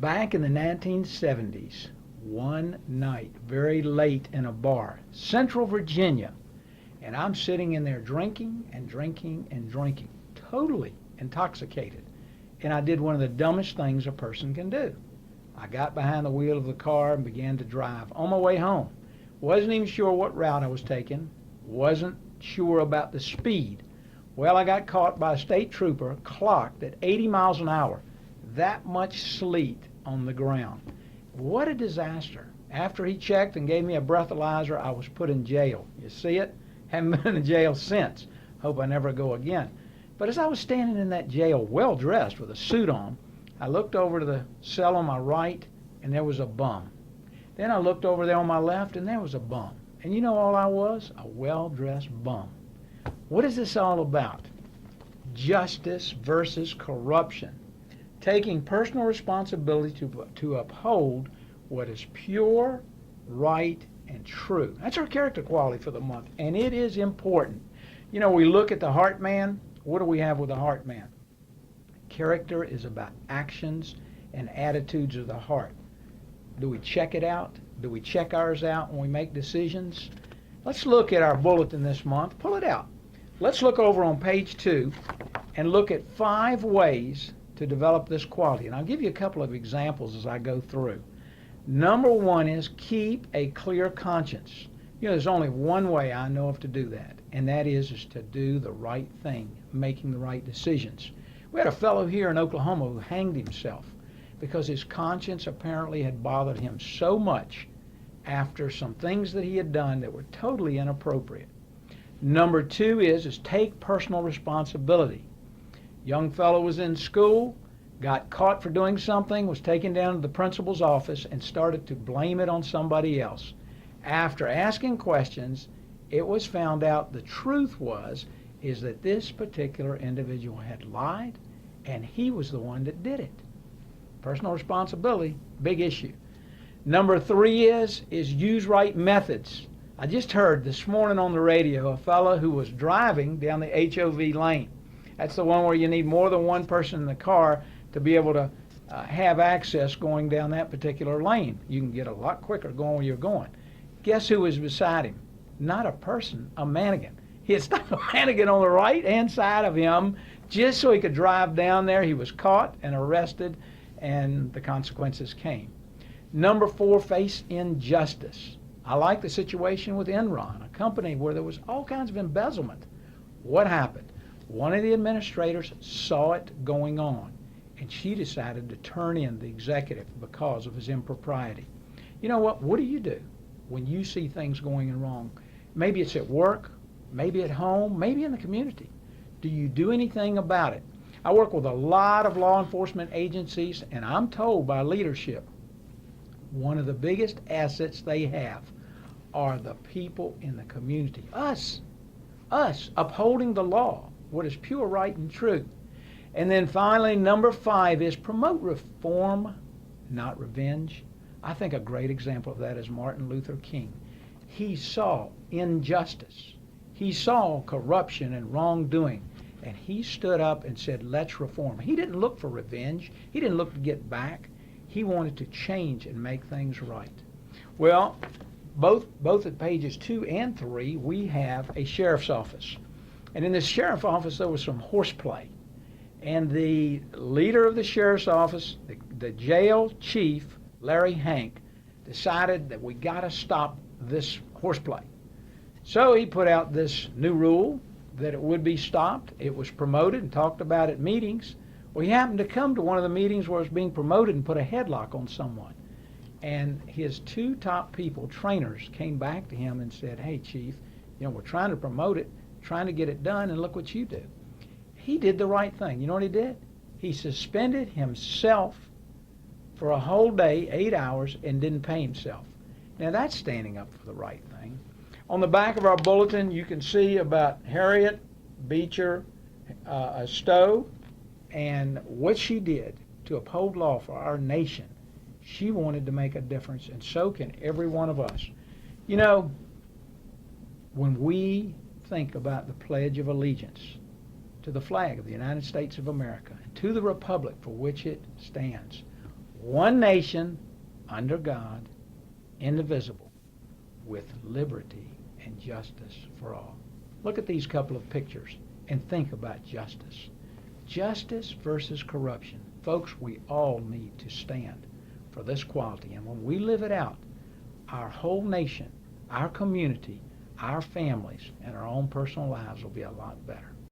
Back in the 1970s, one night, very late in a bar, Central Virginia, and I'm sitting in there drinking and drinking and drinking, totally intoxicated. And I did one of the dumbest things a person can do. I got behind the wheel of the car and began to drive on my way home. Wasn't even sure what route I was taking, wasn't sure about the speed. Well, I got caught by a state trooper, clocked at 80 miles an hour. That much sleet on the ground. What a disaster. After he checked and gave me a breathalyzer, I was put in jail. You see it? Haven't been in jail since. Hope I never go again. But as I was standing in that jail, well dressed with a suit on, I looked over to the cell on my right, and there was a bum. Then I looked over there on my left, and there was a bum. And you know all I was? A well-dressed bum. What is this all about? Justice versus corruption. Taking personal responsibility to uphold what is pure, right, and true. That's our character quality for the month, and it is important. You know, we look at the heart man. What do we have with the heart man? Character is about actions and attitudes of the heart. Do we check it out? Do we check ours out when we make decisions? Let's look at our bulletin this month. Pull it out. Let's look over on page 2 and look at 5 ways to develop this quality. And I'll give you a couple of examples as I go through. Number 1 is keep a clear conscience. You know, there's only one way I know of to do that, and that is to do the right thing, making the right decisions. We had a fellow here in Oklahoma who hanged himself because his conscience apparently had bothered him so much after some things that he had done that were totally inappropriate. Number 2 is take personal responsibility. Young fellow was in school, got caught for doing something, was taken down to the principal's office and started to blame it on somebody else. After asking questions, it was found out the truth is that this particular individual had lied and he was the one that did it. Personal responsibility, big issue. Number 3 is use right methods. I just heard this morning on the radio a fellow who was driving down the HOV lane. That's the one where you need more than one person in the car to be able to have access going down that particular lane. You can get a lot quicker going where you're going. Guess who was beside him? Not a person, a mannequin. He had stuck a mannequin on the right-hand side of him just so he could drive down there. He was caught and arrested, and the consequences came. Number 4, face injustice. I like the situation with Enron, a company where there was all kinds of embezzlement. What happened? One of the administrators saw it going on, and she decided to turn in the executive because of his impropriety. You know what? What do you do when you see things going wrong? Maybe it's at work, maybe at home, maybe in the community. Do you do anything about it? I work with a lot of law enforcement agencies, and I'm told by leadership one of the biggest assets they have are the people in the community. Us upholding the law, what is pure, right, and true. And then finally, number 5 is promote reform, not revenge. I think a great example of that is Martin Luther King. He saw injustice. He saw corruption and wrongdoing. And he stood up and said, let's reform. He didn't look for revenge. He didn't look to get back. He wanted to change and make things right. Well, both at pages 2 and 3, we have a sheriff's office. And in this sheriff's office, there was some horseplay. And the leader of the sheriff's office, the jail chief, Larry Hank, decided that we got to stop this horseplay. So he put out this new rule that it would be stopped. It was promoted and talked about at meetings. Well, he happened to come to one of the meetings where it was being promoted and put a headlock on someone. And his 2 top people, trainers, came back to him and said, hey, Chief, we're trying to promote it, trying to get it done, and look what you do. He did the right thing. You know what he did? He suspended himself for a whole day, 8 hours, and didn't pay himself. Now, that's standing up for the right thing. On the back of our bulletin, you can see about Harriet Beecher Stowe and what she did to uphold law for our nation. She wanted to make a difference, and so can every one of us. You know, when we think about the Pledge of Allegiance to the flag of the United States of America and to the republic for which it stands, One nation under God, indivisible, with liberty and justice for all. Look at these couple of pictures and think about justice. Justice versus corruption. Folks, we all need to stand for this quality. And when we live it out, our whole nation, our community, our families, and our own personal lives will be a lot better.